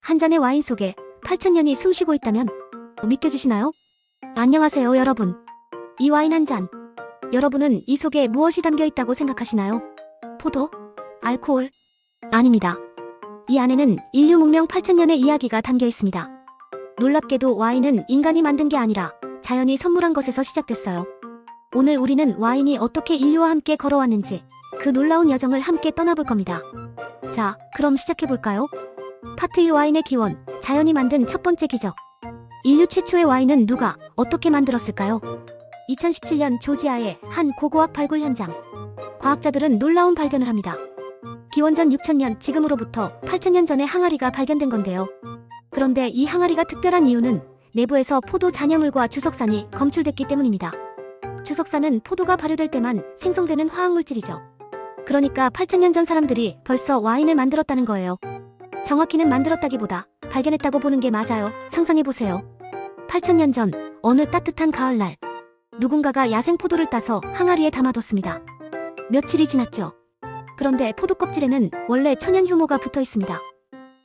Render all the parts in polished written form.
한 잔의 와인 속에 8,000년이 숨쉬고 있다면 믿겨지시나요? 안녕하세요, 여러분. 이 와인 한 잔. 여러분은 이 속에 무엇이 담겨 있다고 생각하시나요? 포도? 알코올? 아닙니다. 이 안에는 인류 문명 8,000년의 이야기가 담겨 있습니다. 놀랍게도 와인은 인간이 만든 게 아니라 자연이 선물한 것에서 시작됐어요. 오늘 우리는 와인이 어떻게 인류와 함께 걸어왔는지 그 놀라운 여정을 함께 떠나볼 겁니다. 자, 그럼 시작해볼까요? 파트 1 와인의 기원, 자연이 만든 첫 번째 기적. 인류 최초의 와인은 누가, 어떻게 만들었을까요? 2017년 조지아의 한 고고학 발굴 현장. 과학자들은 놀라운 발견을 합니다. 기원전 6,000년, 지금으로부터 8,000년 전에 항아리가 발견된 건데요. 그런데 이 항아리가 특별한 이유는 내부에서 포도 잔여물과 주석산이 검출됐기 때문입니다. 주석산은 포도가 발효될 때만 생성되는 화학물질이죠. 그러니까 8,000년 전 사람들이 벌써 와인을 만들었다는 거예요. 정확히는 만들었다기보다 발견했다고 보는 게 맞아요. 상상해보세요. 8,000년 전 어느 따뜻한 가을날, 누군가가 야생 포도를 따서 항아리에 담아뒀습니다. 며칠이 지났죠. 그런데 포도 껍질에는 원래 천연 효모가 붙어 있습니다.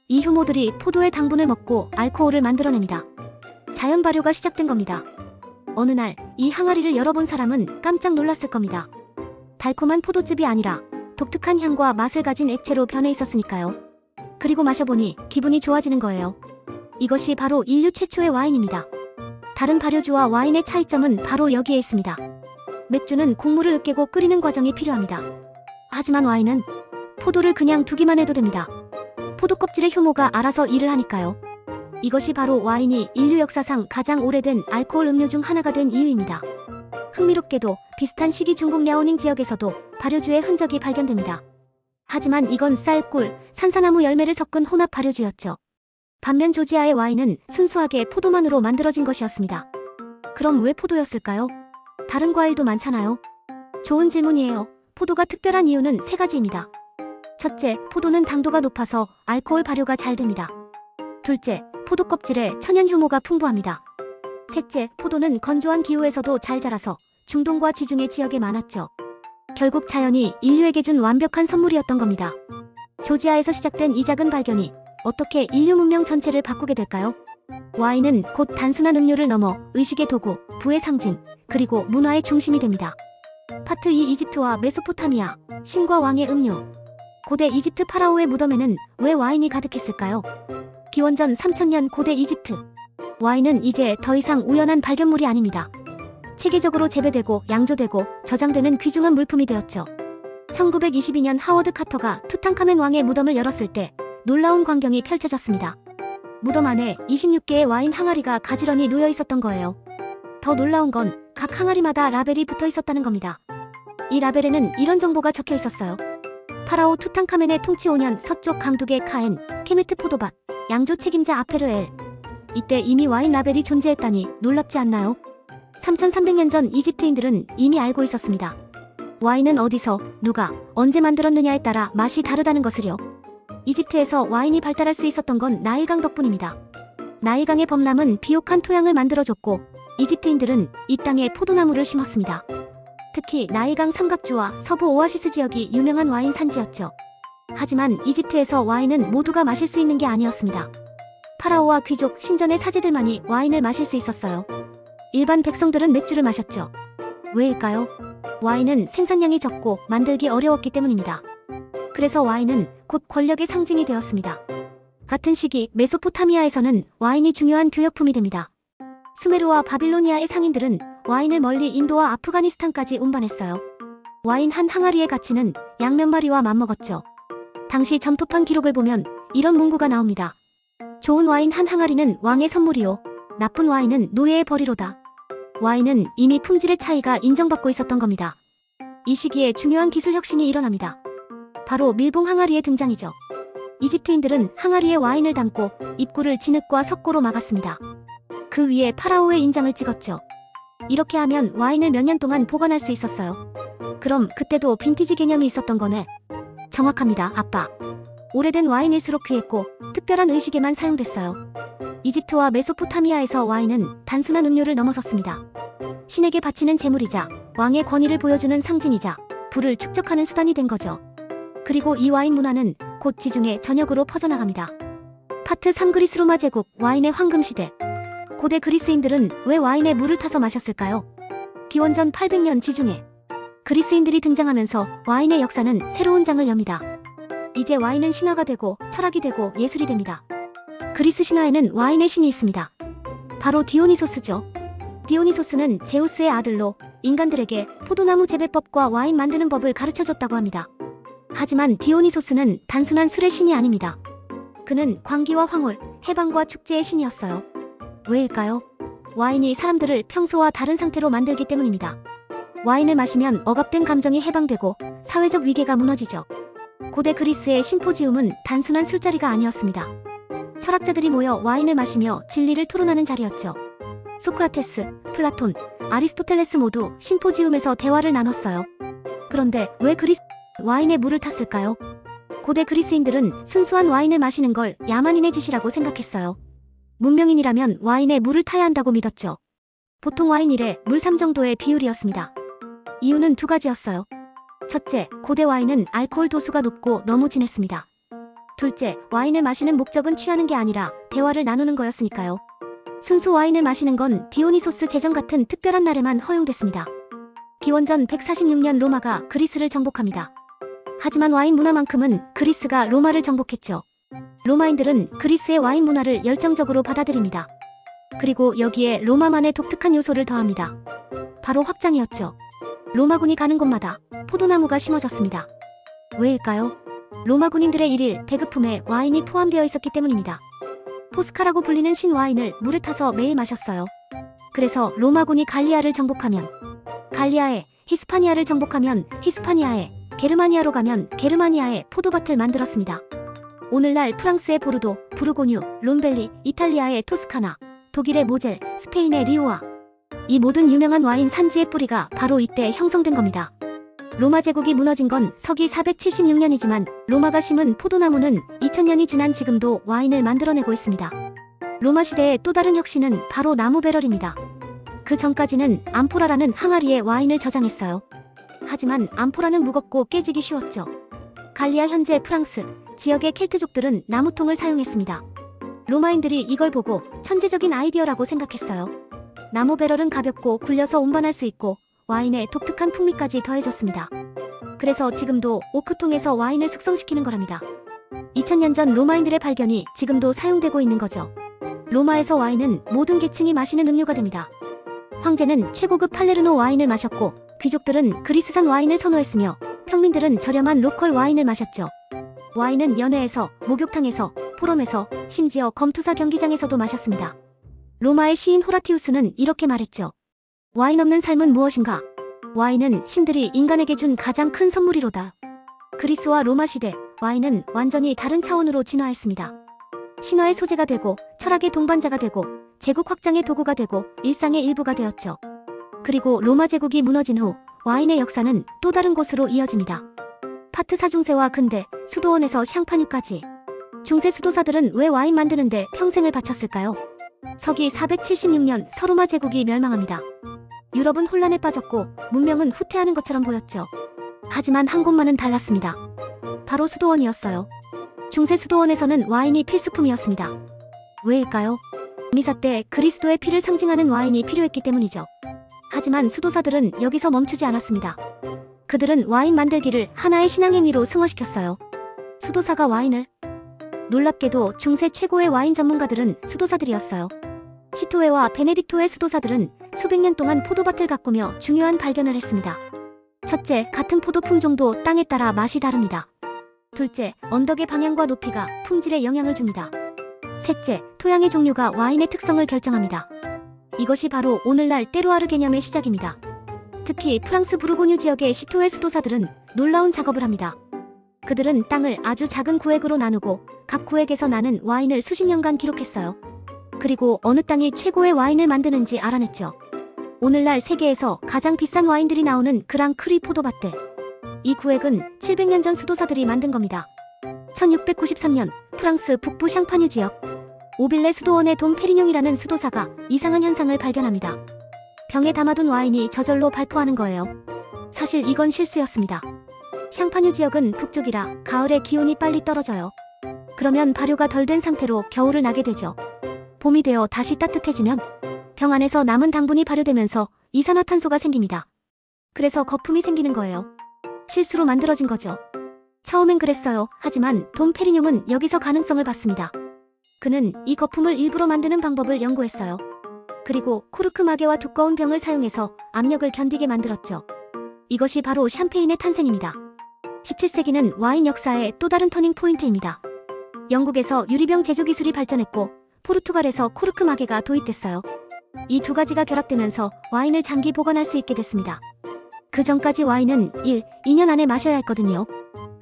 이 효모들이 포도의 당분을 먹고 알코올을 만들어냅니다. 자연 발효가 시작된 겁니다. 어느 날 이 항아리를 열어본 사람은 깜짝 놀랐을 겁니다. 달콤한 포도즙이 아니라 독특한 향과 맛을 가진 액체로 변해 있었으니까요. 그리고 마셔보니 기분이 좋아지는 거예요. 이것이 바로 인류 최초의 와인입니다. 다른 발효주와 와인의 차이점은 바로 여기에 있습니다. 맥주는 곡물을 으깨고 끓이는 과정이 필요합니다. 하지만 와인은 포도를 그냥 두기만 해도 됩니다. 포도 껍질의 효모가 알아서 일을 하니까요. 이것이 바로 와인이 인류 역사상 가장 오래된 알코올 음료 중 하나가 된 이유입니다. 흥미롭게도 비슷한 시기 중국 랴오닝 지역에서도 발효주의 흔적이 발견됩니다. 하지만 이건 쌀, 꿀, 산사나무 열매를 섞은 혼합 발효주였죠. 반면 조지아의 와인은 순수하게 포도만으로 만들어진 것이었습니다. 그럼 왜 포도였을까요? 다른 과일도 많잖아요. 좋은 질문이에요. 포도가 특별한 이유는 세 가지입니다. 첫째, 포도는 당도가 높아서 알코올 발효가 잘 됩니다. 둘째, 포도 껍질에 천연 효모가 풍부합니다. 셋째, 포도는 건조한 기후에서도 잘 자라서 중동과 지중해 지역에 많았죠. 결국 자연이 인류에게 준 완벽한 선물이었던 겁니다. 조지아에서 시작된 이 작은 발견이 어떻게 인류 문명 전체를 바꾸게 될까요? 와인은 곧 단순한 음료를 넘어 의식의 도구, 부의 상징, 그리고 문화의 중심이 됩니다. 파트 2 이집트와 메소포타미아, 신과 왕의 음료. 고대 이집트 파라오의 무덤에는 왜 와인이 가득했을까요? 기원전 3,000년 고대 이집트. 와인은 이제 더 이상 우연한 발견물이 아닙니다. 체계적으로 재배되고 양조되고 저장되는 귀중한 물품이 되었죠. 1922년 하워드 카터가 투탕카멘 왕의 무덤을 열었을 때 놀라운 광경이 펼쳐졌습니다. 무덤 안에 26개의 와인 항아리가 가지런히 놓여 있었던 거예요. 더 놀라운 건 각 항아리마다 라벨이 붙어 있었다는 겁니다. 이 라벨에는 이런 정보가 적혀 있었어요. 파라오 투탕카멘의 통치 5년 서쪽 강둑의 카엔, 케메트 포도밭, 양조 책임자 아페르엘. 이때 이미 와인 라벨이 존재했다니 놀랍지 않나요? 3,300년 전 이집트인들은 이미 알고 있었습니다. 와인은 어디서, 누가, 언제 만들었느냐에 따라 맛이 다르다는 것을요. 이집트에서 와인이 발달할 수 있었던 건 나일강 덕분입니다. 나일강의 범람은 비옥한 토양을 만들어줬고 이집트인들은 이 땅에 포도나무를 심었습니다. 특히 나일강 삼각주와 서부 오아시스 지역이 유명한 와인 산지였죠. 하지만 이집트에서 와인은 모두가 마실 수 있는 게 아니었습니다. 파라오와 귀족, 신전의 사제들만이 와인을 마실 수 있었어요. 일반 백성들은 맥주를 마셨죠. 왜일까요? 와인은 생산량이 적고 만들기 어려웠기 때문입니다. 그래서 와인은 곧 권력의 상징이 되었습니다. 같은 시기 메소포타미아에서는 와인이 중요한 교역품이 됩니다. 수메르와 바빌로니아의 상인들은 와인을 멀리 인도와 아프가니스탄까지 운반했어요. 와인 한 항아리의 가치는 양 몇 마리와 맞먹었죠. 당시 점토판 기록을 보면 이런 문구가 나옵니다. 좋은 와인 한 항아리는 왕의 선물이요. 나쁜 와인은 노예의 벌이로다. 와인은 이미 품질의 차이가 인정받고 있었던 겁니다. 이 시기에 중요한 기술 혁신이 일어납니다. 바로 밀봉 항아리의 등장이죠. 이집트인들은 항아리에 와인을 담고 입구를 진흙과 석고로 막았습니다. 그 위에 파라오의 인장을 찍었죠. 이렇게 하면 와인을 몇 년 동안 보관할 수 있었어요. 그럼 그때도 빈티지 개념이 있었던 거네. 정확합니다, 아빠. 오래된 와인일수록 귀했고 특별한 의식에만 사용됐어요. 이집트와 메소포타미아에서 와인은 단순한 음료를 넘어섰습니다. 신에게 바치는 제물이자 왕의 권위를 보여주는 상징이자 부를 축적하는 수단이 된 거죠. 그리고 이 와인 문화는 곧 지중해 전역으로 퍼져나갑니다. 파트 3 그리스 로마 제국 와인의 황금시대. 고대 그리스인들은 왜 와인에 물을 타서 마셨을까요? 기원전 800년 지중해 그리스인들이 등장하면서 와인의 역사는 새로운 장을 엽니다. 이제 와인은 신화가 되고 철학이 되고 예술이 됩니다. 그리스 신화에는 와인의 신이 있습니다. 바로 디오니소스죠. 디오니소스는 제우스의 아들로 인간들에게 포도나무 재배법과 와인 만드는 법을 가르쳐줬다고 합니다. 하지만 디오니소스는 단순한 술의 신이 아닙니다. 그는 광기와 황홀, 해방과 축제의 신이었어요. 왜일까요? 와인이 사람들을 평소와 다른 상태로 만들기 때문입니다. 와인을 마시면 억압된 감정이 해방되고 사회적 위계가 무너지죠. 고대 그리스의 심포지움은 단순한 술자리가 아니었습니다. 철학자들이 모여 와인을 마시며 진리를 토론하는 자리였죠. 소크라테스, 플라톤, 아리스토텔레스 모두 심포지움에서 대화를 나눴어요. 그런데 왜 그리스 와인에 물을 탔을까요? 고대 그리스인들은 순수한 와인을 마시는 걸 야만인의 짓이라고 생각했어요. 문명인이라면 와인에 물을 타야 한다고 믿었죠. 보통 와인 1에 물 3 정도의 비율이었습니다. 이유는 두 가지였어요. 첫째, 고대 와인은 알코올 도수가 높고 너무 진했습니다. 둘째, 와인을 마시는 목적은 취하는 게 아니라 대화를 나누는 거였으니까요. 순수 와인을 마시는 건 디오니소스 제정 같은 특별한 날에만 허용됐습니다. 기원전 146년 로마가 그리스를 정복합니다. 하지만 와인 문화만큼은 그리스가 로마를 정복했죠. 로마인들은 그리스의 와인 문화를 열정적으로 받아들입니다. 그리고 여기에 로마만의 독특한 요소를 더합니다. 바로 확장이었죠. 로마군이 가는 곳마다 포도나무가 심어졌습니다. 왜일까요? 로마 군인들의 일일 배급품에 와인이 포함되어 있었기 때문입니다. 포스카라고 불리는 신와인을 물에 타서 매일 마셨어요. 그래서 로마군이 갈리아를 정복하면 갈리아에, 히스파니아를 정복하면 히스파니아에, 게르마니아로 가면 게르마니아에 포도밭을 만들었습니다. 오늘날 프랑스의 보르도, 부르고뉴, 롬벨리, 이탈리아의 토스카나, 독일의 모젤, 스페인의 리오아. 이 모든 유명한 와인 산지의 뿌리가 바로 이때 형성된 겁니다. 로마 제국이 무너진 건 서기 476년이지만 로마가 심은 포도나무는 2000년이 지난 지금도 와인을 만들어내고 있습니다. 로마 시대의 또 다른 혁신은 바로 나무 배럴입니다. 그 전까지는 암포라라는 항아리에 와인을 저장했어요. 하지만 암포라는 무겁고 깨지기 쉬웠죠. 갈리아 현재 프랑스 지역의 켈트족들은 나무통을 사용했습니다. 로마인들이 이걸 보고 천재적인 아이디어라고 생각했어요. 나무 배럴은 가볍고 굴려서 운반할 수 있고 와인에 독특한 풍미까지 더해졌습니다. 그래서 지금도 오크통에서 와인을 숙성시키는 거랍니다. 2000년 전 로마인들의 발견이 지금도 사용되고 있는 거죠. 로마에서 와인은 모든 계층이 마시는 음료가 됩니다. 황제는 최고급 팔레르노 와인을 마셨고 귀족들은 그리스산 와인을 선호했으며 평민들은 저렴한 로컬 와인을 마셨죠. 와인은 연회에서, 목욕탕에서, 포럼에서, 심지어 검투사 경기장에서도 마셨습니다. 로마의 시인 호라티우스는 이렇게 말했죠. 와인 없는 삶은 무엇인가? 와인은 신들이 인간에게 준 가장 큰 선물이로다. 그리스와 로마 시대, 와인은 완전히 다른 차원으로 진화했습니다. 신화의 소재가 되고, 철학의 동반자가 되고, 제국 확장의 도구가 되고, 일상의 일부가 되었죠. 그리고 로마 제국이 무너진 후, 와인의 역사는 또 다른 곳으로 이어집니다. 파트 4 중세와 근대, 수도원에서 샹파뉴까지. 중세 수도사들은 왜 와인 만드는데 평생을 바쳤을까요? 서기 476년 서로마 제국이 멸망합니다. 유럽은 혼란에 빠졌고 문명은 후퇴하는 것처럼 보였죠. 하지만 한 곳만은 달랐습니다. 바로 수도원이었어요. 중세 수도원에서는 와인이 필수품이었습니다. 왜일까요? 미사 때 그리스도의 피를 상징하는 와인이 필요했기 때문이죠. 하지만 수도사들은 여기서 멈추지 않았습니다. 그들은 와인 만들기를 하나의 신앙행위로 승화시켰어요. 수도사가 와인을? 놀랍게도 중세 최고의 와인 전문가들은 수도사들이었어요. 시토에와 베네딕토의 수도사들은 수백 년 동안 포도밭을 가꾸며 중요한 발견을 했습니다. 첫째, 같은 포도 품종도 땅에 따라 맛이 다릅니다. 둘째, 언덕의 방향과 높이가 품질에 영향을 줍니다. 셋째, 토양의 종류가 와인의 특성을 결정합니다. 이것이 바로 오늘날 때루아르 개념의 시작입니다. 특히 프랑스 부르고뉴 지역의 시토의 수도사들은 놀라운 작업을 합니다. 그들은 땅을 아주 작은 구획으로 나누고 각 구획에서 나는 와인을 수십 년간 기록했어요. 그리고 어느 땅이 최고의 와인을 만드는지 알아냈죠. 오늘날 세계에서 가장 비싼 와인들이 나오는 그랑 크리 포도밭들. 이 구획은 700년 전 수도사들이 만든 겁니다. 1693년 프랑스 북부 샹파뉴 지역 오빌레 수도원의 돔 페리뇽이라는 수도사가 이상한 현상을 발견합니다. 병에 담아둔 와인이 저절로 발포하는 거예요. 사실 이건 실수였습니다. 샹파뉴 지역은 북쪽이라 가을에 기온이 빨리 떨어져요. 그러면 발효가 덜 된 상태로 겨울을 나게 되죠. 봄이 되어 다시 따뜻해지면 병 안에서 남은 당분이 발효되면서 이산화탄소가 생깁니다. 그래서 거품이 생기는 거예요. 실수로 만들어진 거죠. 처음엔 그랬어요. 하지만 돔 페리뇽은 여기서 가능성을 봤습니다. 그는 이 거품을 일부러 만드는 방법을 연구했어요. 그리고 코르크 마개와 두꺼운 병을 사용해서 압력을 견디게 만들었죠. 이것이 바로 샴페인의 탄생입니다. 17세기는 와인 역사의 또 다른 터닝 포인트입니다. 영국에서 유리병 제조 기술이 발전했고 포르투갈에서 코르크 마개가 도입됐어요. 이 두 가지가 결합되면서 와인을 장기 보관할 수 있게 됐습니다. 그 전까지 와인은 2년 안에 마셔야 했거든요.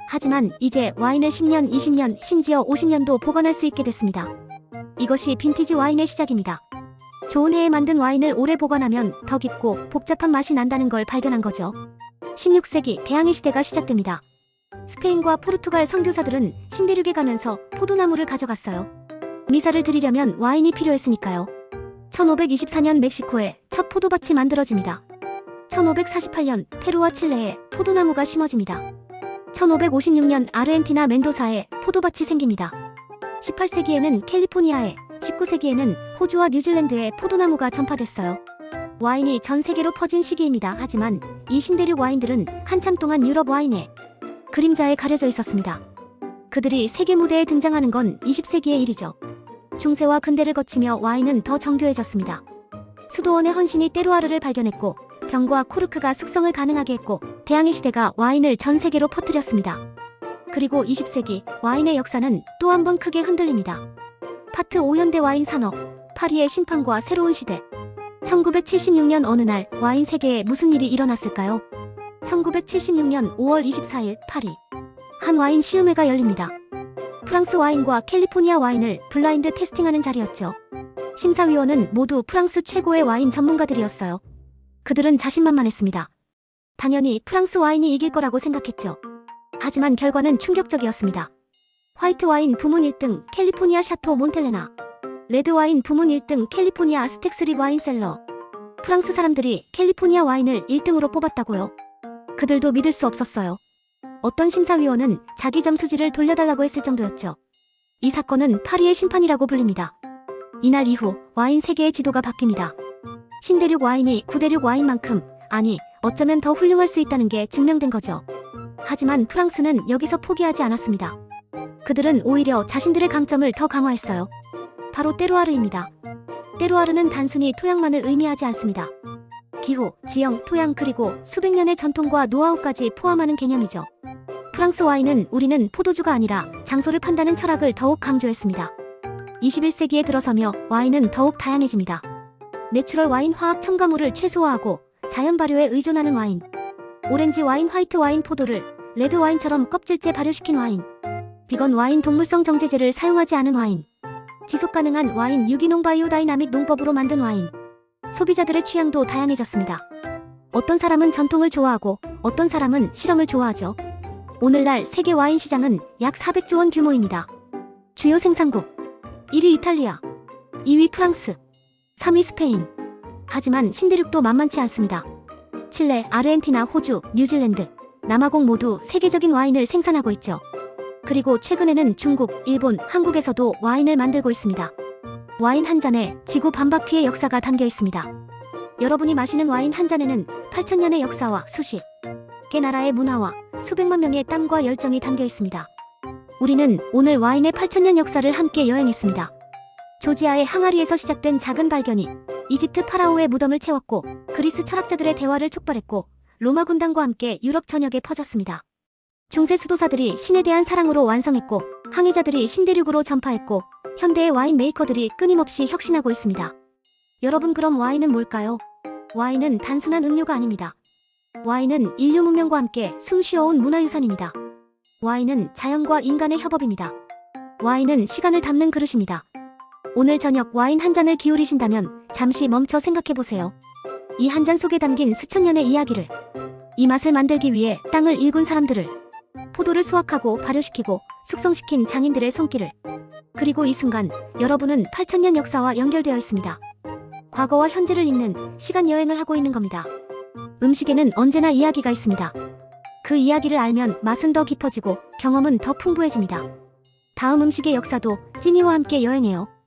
하지만 이제 와인을 10년, 20년, 심지어 50년도 보관할 수 있게 됐습니다. 이것이 빈티지 와인의 시작입니다. 좋은 해에 만든 와인을 오래 보관하면 더 깊고 복잡한 맛이 난다는 걸 발견한 거죠. 16세기 대항해 시대가 시작됩니다. 스페인과 포르투갈 선교사들은 신대륙에 가면서 포도나무를 가져갔어요. 미사를 드리려면 와인이 필요했으니까요. 1524년 멕시코에 첫 포도밭이 만들어집니다. 1548년 페루와 칠레에 포도나무가 심어집니다. 1556년 아르헨티나 멘도사에 포도밭이 생깁니다. 18세기에는 캘리포니아에, 19세기에는 호주와 뉴질랜드에 포도나무가 전파됐어요. 와인이 전 세계로 퍼진 시기입니다. 하지만 이 신대륙 와인들은 한참 동안 유럽 와인의 그림자에 가려져 있었습니다. 그들이 세계 무대에 등장하는 건 20세기의 일이죠. 중세와 근대를 거치며 와인은 더 정교해졌습니다. 수도원의 헌신이 때루아르를 발견했고 병과 코르크가 숙성을 가능하게 했고 대항해 시대가 와인을 전 세계로 퍼뜨렸습니다. 그리고 20세기 와인의 역사는 또 한 번 크게 흔들립니다. 파트 5 현대 와인 산업, 파리의 심판과 새로운 시대. 1976년 어느 날 와인 세계에 무슨 일이 일어났을까요? 1976년 5월 24일 파리. 한 와인 시음회가 열립니다. 프랑스 와인과 캘리포니아 와인을 블라인드 테스팅하는 자리였죠. 심사위원은 모두 프랑스 최고의 와인 전문가들이었어요. 그들은 자신만만했습니다. 당연히 프랑스 와인이 이길 거라고 생각했죠. 하지만 결과는 충격적이었습니다. 화이트 와인 부문 1등 캘리포니아 샤토 몬텔레나, 레드 와인 부문 1등 캘리포니아 스텍스립 와인 셀러. 프랑스 사람들이 캘리포니아 와인을 1등으로 뽑았다고요? 그들도 믿을 수 없었어요. 어떤 심사위원은 자기 점수지를 돌려달라고 했을 정도였죠. 이 사건은 파리의 심판이라고 불립니다. 이날 이후 와인 세계의 지도가 바뀝니다. 신대륙 와인이 구대륙 와인만큼, 아니 어쩌면 더 훌륭할 수 있다는 게 증명된 거죠. 하지만 프랑스는 여기서 포기하지 않았습니다. 그들은 오히려 자신들의 강점을 더 강화했어요. 바로 때루아르입니다. 때루아르는 단순히 토양만을 의미하지 않습니다. 기후, 지형, 토양 그리고 수백 년의 전통과 노하우까지 포함하는 개념이죠. 프랑스 와인은 우리는 포도주가 아니라 장소를 판다는 철학을 더욱 강조했습니다. 21세기에 들어서며 와인은 더욱 다양해집니다. 내추럴 와인 화학 첨가물을 최소화하고 자연 발효에 의존하는 와인, 오렌지 와인, 화이트 와인, 포도를 레드 와인처럼 껍질째 발효시킨 와인, 비건 와인, 동물성 정제제를 사용하지 않은 와인, 지속 가능한 와인, 유기농 바이오다이나믹 농법으로 만든 와인. 소비자들의 취향도 다양해졌습니다. 어떤 사람은 전통을 좋아하고 어떤 사람은 실험을 좋아하죠. 오늘날 세계 와인 시장은 약 400조 원 규모입니다. 주요 생산국 1위 이탈리아, 2위 프랑스, 3위 스페인. 하지만 신대륙도 만만치 않습니다. 칠레, 아르헨티나, 호주, 뉴질랜드, 남아공 모두 세계적인 와인을 생산하고 있죠. 그리고 최근에는 중국, 일본, 한국에서도 와인을 만들고 있습니다. 와인 한 잔에 지구 반바퀴의 역사가 담겨 있습니다. 여러분이 마시는 와인 한 잔에는 8,000년의 역사와 수십 개 나라의 문화와 수백만 명의 땀과 열정이 담겨 있습니다. 우리는 오늘 와인의 8,000년 역사를 함께 여행했습니다. 조지아의 항아리에서 시작된 작은 발견이 이집트 파라오의 무덤을 채웠고 그리스 철학자들의 대화를 촉발했고 로마 군단과 함께 유럽 전역에 퍼졌습니다. 중세 수도사들이 신에 대한 사랑으로 완성했고 항해자들이 신대륙으로 전파했고 현대의 와인 메이커들이 끊임없이 혁신하고 있습니다. 여러분, 그럼 와인은 뭘까요? 와인은 단순한 음료가 아닙니다. 와인은 인류 문명과 함께 숨쉬어온 문화유산입니다. 와인은 자연과 인간의 협업입니다. 와인은 시간을 담는 그릇입니다. 오늘 저녁 와인 한 잔을 기울이신다면 잠시 멈춰 생각해보세요. 이 한 잔 속에 담긴 수천 년의 이야기를, 이 맛을 만들기 위해 땅을 일군 사람들을, 포도를 수확하고 발효시키고 숙성시킨 장인들의 손길을. 그리고 이 순간 여러분은 8,000년 역사와 연결되어 있습니다. 과거와 현재를 잇는 시간 여행을 하고 있는 겁니다. 음식에는 언제나 이야기가 있습니다. 그 이야기를 알면 맛은 더 깊어지고 경험은 더 풍부해집니다. 다음 음식의 역사도 찐이와 함께 여행해요.